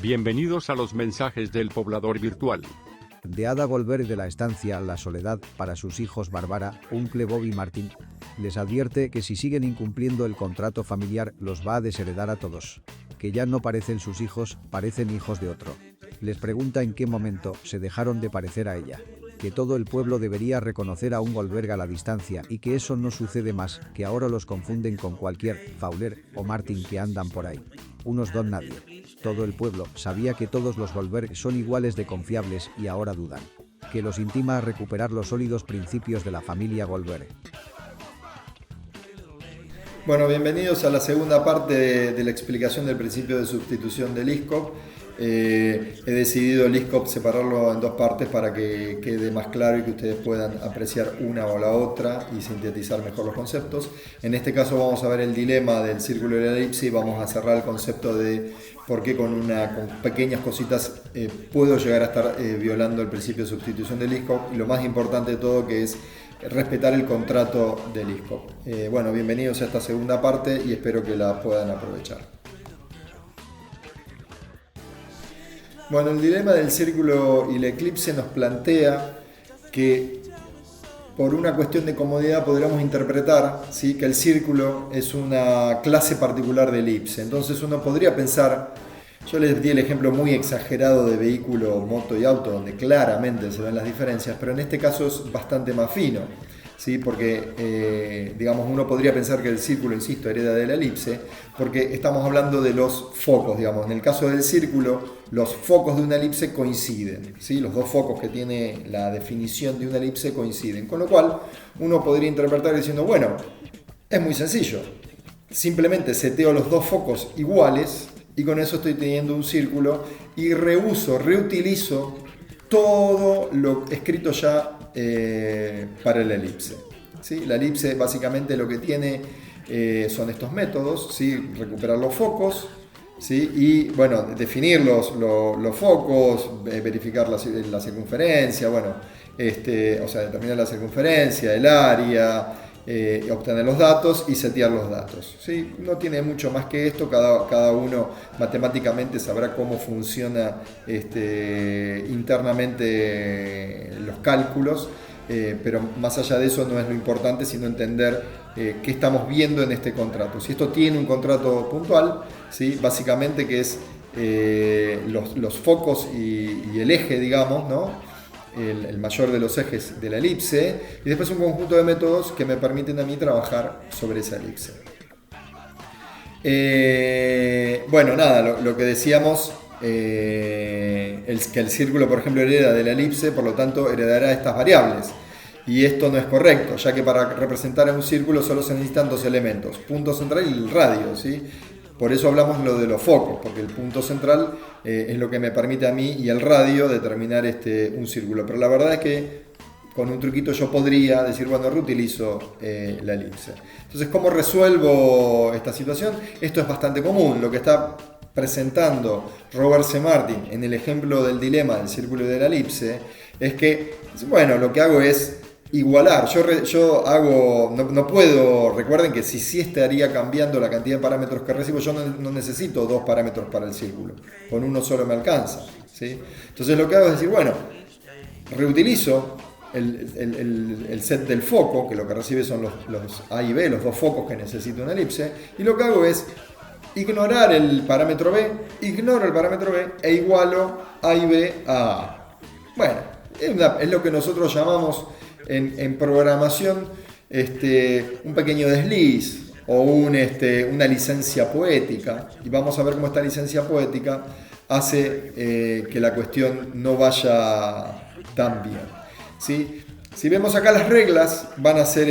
Bienvenidos a los mensajes del poblador virtual. De Ada volver de la estancia La Soledad para sus hijos Bárbara, Uncle Bob y Martín. Les advierte que si siguen incumpliendo el contrato familiar los va a desheredar a todos. Que ya no parecen sus hijos, parecen hijos de otro. Les pregunta en qué momento se dejaron de parecer a ella. Que todo el pueblo debería reconocer a un Goldberg a la distancia y que eso no sucede más, que ahora los confunden con cualquier Fowler o Martin que andan por ahí. Unos don nadie. Todo el pueblo sabía que todos los Goldberg son iguales de confiables y ahora dudan. Que los intima a recuperar los sólidos principios de la familia Goldberg. Bueno, bienvenidos a la segunda parte de la explicación del principio de sustitución del ISCOP. He decidido el ISCOP separarlo en dos partes para que quede más claro y que ustedes puedan apreciar una o la otra y sintetizar mejor los conceptos. En este caso vamos a ver el dilema del círculo y la elipse y vamos a cerrar el concepto de por qué con pequeñas cositas puedo llegar a estar violando el principio de sustitución del ISCOP y lo más importante de todo que es respetar el contrato del ISCOP. Bueno, bienvenidos a esta segunda parte y espero que la puedan aprovechar. Bueno, el dilema del círculo y la elipse nos plantea que por una cuestión de comodidad podríamos interpretar, ¿sí?, que el círculo es una clase particular de elipse. Entonces uno podría pensar, yo les di el ejemplo muy exagerado de vehículo, moto y auto, donde claramente se ven las diferencias, pero en este caso es bastante más fino, ¿sí? Porque digamos, uno podría pensar que el círculo, insisto, hereda de la elipse, porque estamos hablando de los focos, digamos. En el caso del círculo, los focos de una elipse coinciden, ¿sí? Los dos focos que tiene la definición de una elipse coinciden, con lo cual uno podría interpretar diciendo, bueno, es muy sencillo, simplemente seteo los dos focos iguales y con eso estoy teniendo un círculo y reutilizo todo lo escrito ya para la elipse, ¿sí? La elipse básicamente lo que tiene son estos métodos, ¿sí? Recuperar los focos, ¿sí? Y bueno, definir los focos, verificar la circunferencia, bueno, o sea, determinar la circunferencia, el área, obtener los datos y setear los datos, ¿sí? No tiene mucho más que esto, cada uno matemáticamente sabrá cómo funciona internamente los cálculos, pero más allá de eso no es lo importante, sino entender qué estamos viendo en este contrato. Si esto tiene un contrato puntual, ¿sí? Básicamente que es los focos y el eje, digamos, ¿no? El mayor de los ejes de la elipse y después un conjunto de métodos que me permiten a mí trabajar sobre esa elipse. Bueno, nada, lo que decíamos, que el círculo, por ejemplo, hereda de la elipse, por lo tanto heredará estas variables. Y esto no es correcto, ya que para representar a un círculo solo se necesitan dos elementos, punto central y el radio, ¿sí? Por eso hablamos lo de los focos, porque el punto central es lo que me permite a mí y el radio determinar un círculo. Pero la verdad es que con un truquito yo podría decir, bueno, reutilizo la elipse. Entonces, ¿cómo resuelvo esta situación? Esto es bastante común. Lo que está presentando Robert C. Martin en el ejemplo del dilema del círculo y de la elipse es que, bueno, lo que hago es igualar. Yo hago, no puedo, recuerden que si sí estaría cambiando la cantidad de parámetros que recibo, yo no necesito dos parámetros para el círculo, con uno solo me alcanza, ¿sí? Entonces lo que hago es decir, bueno, reutilizo el set del foco, que lo que recibe son los A y B, los dos focos que necesita una elipse, y lo que hago es ignorar el parámetro B, ignoro el parámetro B e igualo A y B a A. Bueno, es lo que nosotros llamamos en programación un pequeño desliz o una licencia poética, y vamos a ver cómo esta licencia poética hace que la cuestión no vaya tan bien, ¿sí? Si vemos acá, las reglas van a ser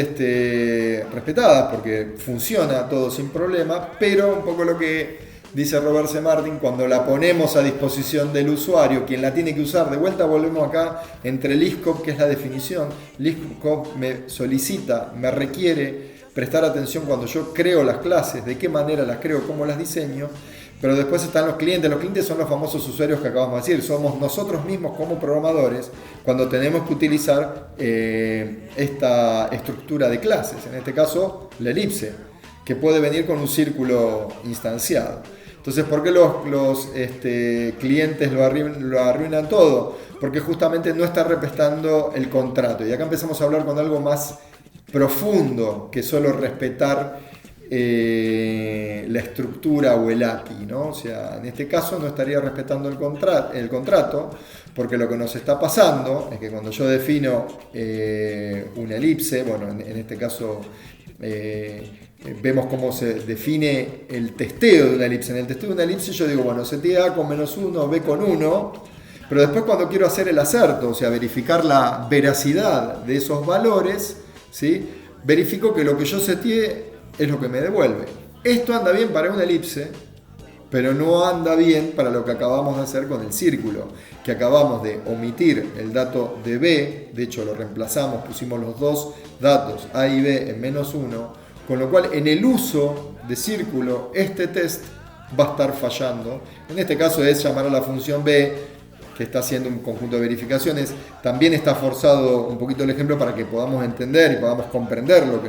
respetadas porque funciona todo sin problema, pero un poco lo que dice Robert C. Martin, cuando la ponemos a disposición del usuario, quien la tiene que usar, de vuelta volvemos acá entre el ISCOP, que es la definición. El ISCOP me solicita, me requiere prestar atención cuando yo creo las clases, de qué manera las creo, cómo las diseño, Pero después están los clientes son los famosos usuarios que acabamos de decir, somos nosotros mismos como programadores cuando tenemos que utilizar esta estructura de clases, en este caso la elipse, que puede venir con un círculo instanciado. Entonces, ¿por qué los clientes lo arruinan todo? Porque justamente no está respetando el contrato. Y acá empezamos a hablar con algo más profundo que solo respetar la estructura o el API, ¿no? O sea, en este caso no estaría respetando el contrato, porque lo que nos está pasando es que cuando yo defino una elipse, bueno, en este caso vemos cómo se define el testeo de una elipse. En el testeo de una elipse yo digo, bueno, seteé A con -1, B con 1, pero después cuando quiero hacer el acerto, o sea, verificar la veracidad de esos valores, ¿sí? Verifico que lo que yo seteé es lo que me devuelve. Esto anda bien para una elipse, pero no anda bien para lo que acabamos de hacer con el círculo, que acabamos de omitir el dato de B, de hecho lo reemplazamos, pusimos los dos datos A y B en -1, con lo cual en el uso de círculo este test va a estar fallando. En este caso es llamar a la función B, que está haciendo un conjunto de verificaciones. También está forzado un poquito el ejemplo para que podamos entender y podamos comprender lo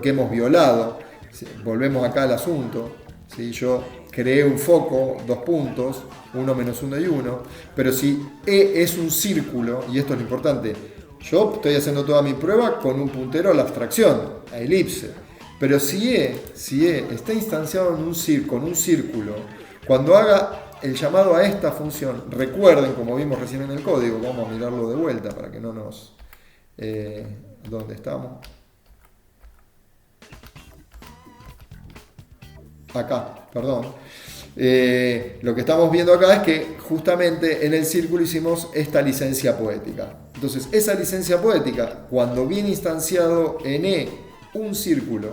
que hemos violado. Volvemos acá al asunto. ¿Sí? Yo creé un foco, 2 puntos, 1 menos 1 y 1, pero si E es un círculo, y esto es lo importante, yo estoy haciendo toda mi prueba con un puntero a la abstracción, a elipse, pero si E está instanciado en un círculo, cuando haga el llamado a esta función, recuerden, como vimos recién en el código, vamos a mirarlo de vuelta para que no nos... ¿dónde estamos? Acá, perdón. Lo que estamos viendo acá es que justamente en el círculo hicimos esta licencia poética. Entonces, esa licencia poética, cuando viene instanciado en E un círculo,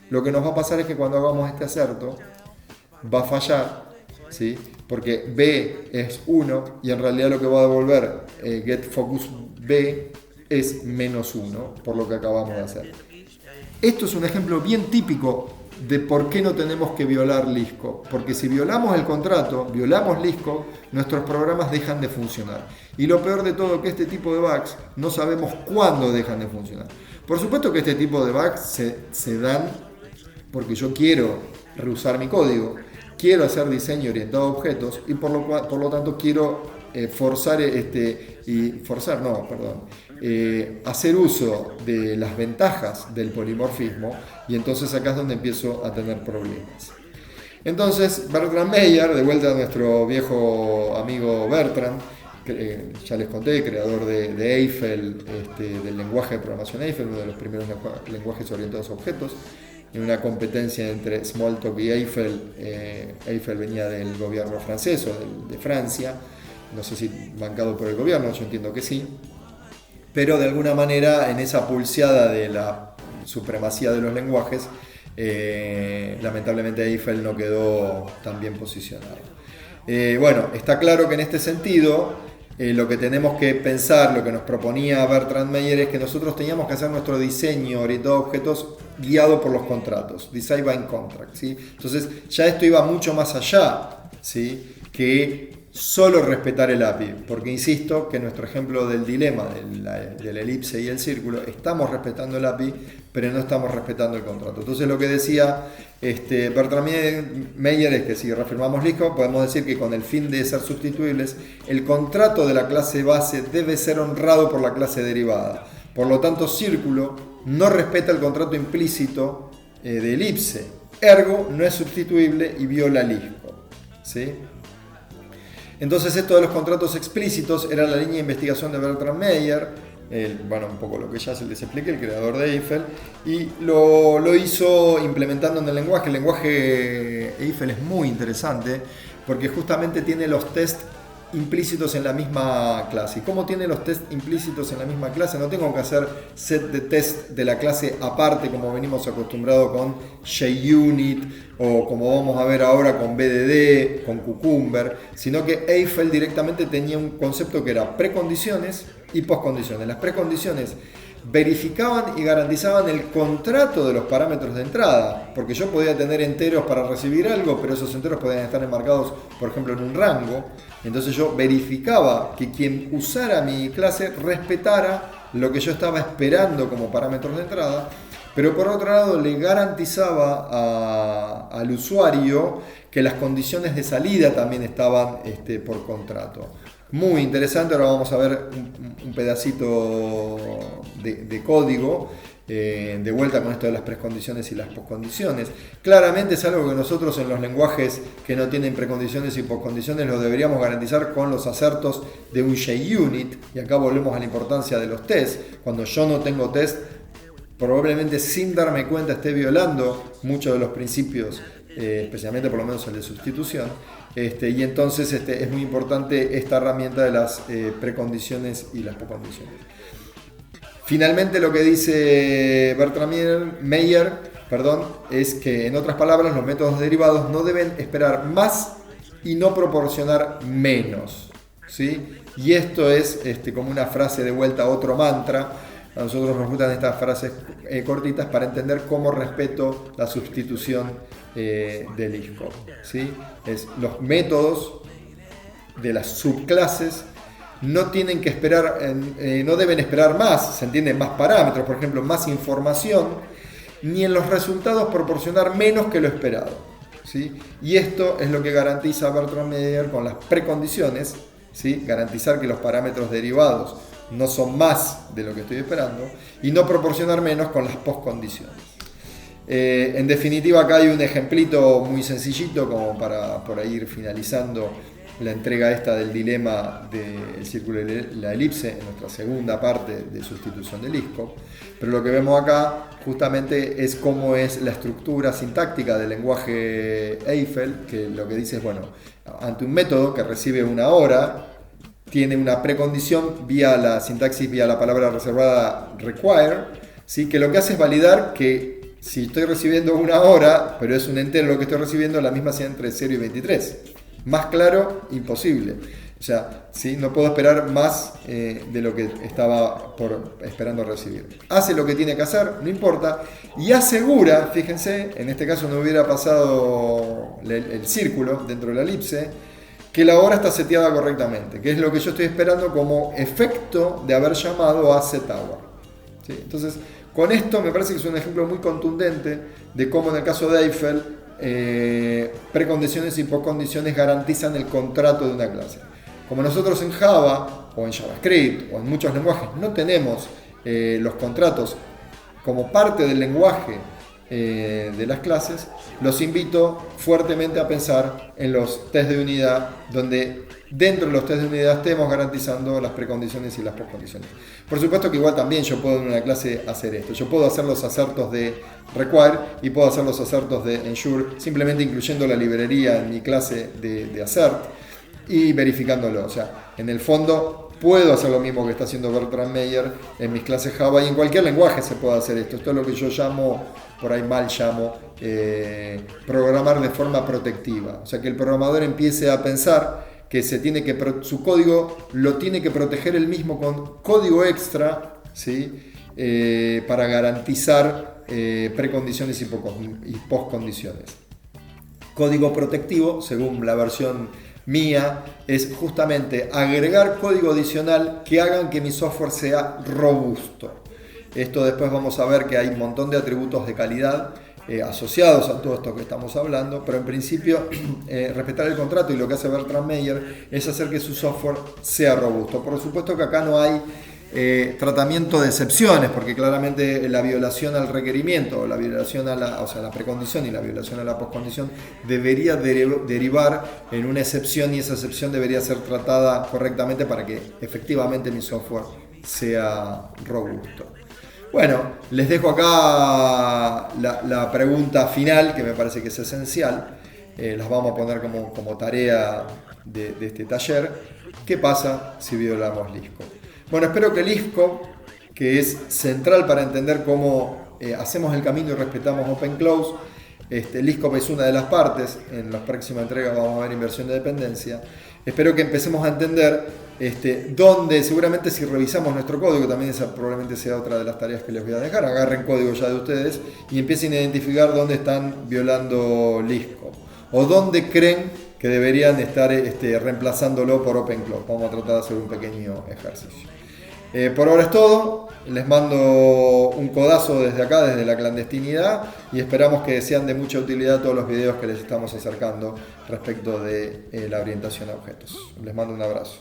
lo que nos va a pasar es que cuando hagamos este acerto, va a fallar, ¿sí? Porque B es 1 y en realidad lo que va a devolver getFocusB es -1, por lo que acabamos de hacer. Esto es un ejemplo bien típico de por qué no tenemos que violar Lisco. Porque si violamos el contrato, violamos Lisco, nuestros programas dejan de funcionar. Y lo peor de todo es que este tipo de bugs no sabemos cuándo dejan de funcionar. Por supuesto que este tipo de bugs se dan porque yo quiero reusar mi código, quiero hacer diseño orientado a objetos y por lo tanto quiero hacer uso de las ventajas del polimorfismo, y entonces acá es donde empiezo a tener problemas. Entonces Bertrand Meyer, de vuelta a nuestro viejo amigo Bertrand, ya les conté, creador de Eiffel, del lenguaje de programación Eiffel, uno de los primeros lenguajes orientados a objetos, en una competencia entre Smalltalk y Eiffel. Eiffel venía del gobierno francés o de Francia, no sé si bancado por el gobierno, yo entiendo que sí, pero de alguna manera en esa pulseada de la supremacía de los lenguajes, lamentablemente Eiffel no quedó tan bien posicionado. Bueno, está claro que en este sentido lo que tenemos que pensar, lo que nos proponía Bertrand Meyer, es que nosotros teníamos que hacer nuestro diseño orientado a objetos guiado por los contratos, design by contract, ¿sí? Entonces ya esto iba mucho más allá, ¿sí? Que solo respetar el API, porque insisto que nuestro ejemplo del dilema de la elipse y el círculo, estamos respetando el API, pero no estamos respetando el contrato. Entonces lo que decía Bertrand Meyer es que si reafirmamos Lisco, podemos decir que con el fin de ser sustituibles, el contrato de la clase base debe ser honrado por la clase derivada. Por lo tanto, círculo no respeta el contrato implícito de elipse, ergo no es sustituible y viola Lisco, ¿sí? Entonces esto de los contratos explícitos era la línea de investigación de Bertrand Meyer, un poco lo que ya se les expliqué, el creador de Eiffel, y lo hizo implementando en el lenguaje. El lenguaje Eiffel es muy interesante porque justamente tiene los tests implícitos en la misma clase. ¿Y cómo tiene los tests implícitos en la misma clase? No tengo que hacer set de test de la clase aparte como venimos acostumbrados con JUnit o como vamos a ver ahora con BDD, con Cucumber, sino que Eiffel directamente tenía un concepto que era precondiciones y postcondiciones. Las precondiciones verificaban y garantizaban el contrato de los parámetros de entrada, porque yo podía tener enteros para recibir algo, pero esos enteros podían estar enmarcados, por ejemplo, en un rango. Entonces yo verificaba que quien usara mi clase respetara lo que yo estaba esperando como parámetros de entrada, pero por otro lado le garantizaba al usuario que las condiciones de salida también estaban por contrato. Muy interesante. Ahora vamos a ver un pedacito de código de vuelta con esto de las precondiciones y las poscondiciones. Claramente es algo que nosotros en los lenguajes que no tienen precondiciones y poscondiciones lo deberíamos garantizar con los acertos de un JUnit, y acá volvemos a la importancia de los tests. Cuando yo no tengo test, probablemente sin darme cuenta esté violando muchos de los principios, especialmente por lo menos el de sustitución, y entonces es muy importante esta herramienta de las precondiciones y las poscondiciones. Finalmente lo que dice Bertrand Meyer, es que en otras palabras los métodos derivados no deben esperar más y no proporcionar menos, ¿sí? Y esto es como una frase de vuelta, otro mantra. A nosotros nos gustan estas frases cortitas para entender cómo respeto la sustitución del ISCOP, ¿sí? Los métodos de las subclases no tienen que esperar, no deben esperar más, se entiende, más parámetros, por ejemplo, más información, ni en los resultados proporcionar menos que lo esperado, ¿sí? Y esto es lo que garantiza Bertrand Meyer con las precondiciones, ¿sí? Garantizar que los parámetros derivados no son más de lo que estoy esperando y no proporcionar menos con las postcondiciones. En definitiva, acá hay un ejemplito muy sencillito como para por ahí ir finalizando la entrega esta del dilema del círculo y la elipse en nuestra segunda parte de sustitución del ISCOP. Pero lo que vemos acá justamente es cómo es la estructura sintáctica del lenguaje Eiffel, que lo que dice es, bueno, ante un método que recibe una hora, tiene una precondición vía la sintaxis, vía la palabra reservada require, ¿sí? Que lo que hace es validar que si estoy recibiendo una hora, pero es un entero lo que estoy recibiendo, la misma sea entre 0 y 23. Más claro, imposible. O sea, ¿sí? No puedo esperar más de lo que estaba esperando recibir. Hace lo que tiene que hacer, no importa, y asegura, fíjense, en este caso no hubiera pasado el círculo dentro de la elipse, que la hora está seteada correctamente, que es lo que yo estoy esperando como efecto de haber llamado a setHour. ¿Sí? Entonces, con esto me parece que es un ejemplo muy contundente de cómo en el caso de Eiffel, precondiciones y postcondiciones garantizan el contrato de una clase. Como nosotros en Java o en JavaScript o en muchos lenguajes no tenemos los contratos como parte del lenguaje de las clases, los invito fuertemente a pensar en los test de unidad, donde dentro de los test de unidad estemos garantizando las precondiciones y las postcondiciones. Por supuesto que igual también yo puedo en una clase hacer esto. Yo puedo hacer los acertos de require y puedo hacer los acertos de ensure, simplemente incluyendo la librería en mi clase de assert y verificándolo. O sea, en el fondo puedo hacer lo mismo que está haciendo Bertrand Meyer en mis clases Java, y en cualquier lenguaje se puede hacer esto. Esto es lo que yo llamo, por ahí mal llamo, programar de forma protectiva. O sea, que el programador empiece a pensar que su código lo tiene que proteger él mismo con código extra, ¿sí? Para garantizar precondiciones y postcondiciones. Código protectivo, según la versión mía, es justamente agregar código adicional que hagan que mi software sea robusto. Esto después vamos a ver que hay un montón de atributos de calidad asociados a todo esto que estamos hablando, pero en principio respetar el contrato, y lo que hace Bertrand Meyer es hacer que su software sea robusto. Por supuesto que acá no hay tratamiento de excepciones, porque claramente la violación al requerimiento, la violación a la precondición y la violación a la postcondición debería derivar en una excepción, y esa excepción debería ser tratada correctamente para que efectivamente mi software sea robusto. Bueno, les dejo acá la pregunta final, que me parece que es esencial. Las vamos a poner como tarea de este taller. ¿Qué pasa si violamos LISCOP? Bueno, espero que el ISCOP, que es central para entender cómo hacemos el camino y respetamos Open Close, el ISCOP es una de las partes. En la próxima entrega vamos a ver inversión de dependencia. Espero que empecemos a entender donde seguramente si revisamos nuestro código, también esa probablemente sea otra de las tareas que les voy a dejar, agarren código ya de ustedes y empiecen a identificar dónde están violando Liscop o dónde creen que deberían estar reemplazándolo por OpenClaw. Vamos a tratar de hacer un pequeño ejercicio. Por ahora es todo, les mando un codazo desde acá, desde la clandestinidad, y esperamos que sean de mucha utilidad todos los videos que les estamos acercando respecto de la orientación a objetos. Les mando un abrazo.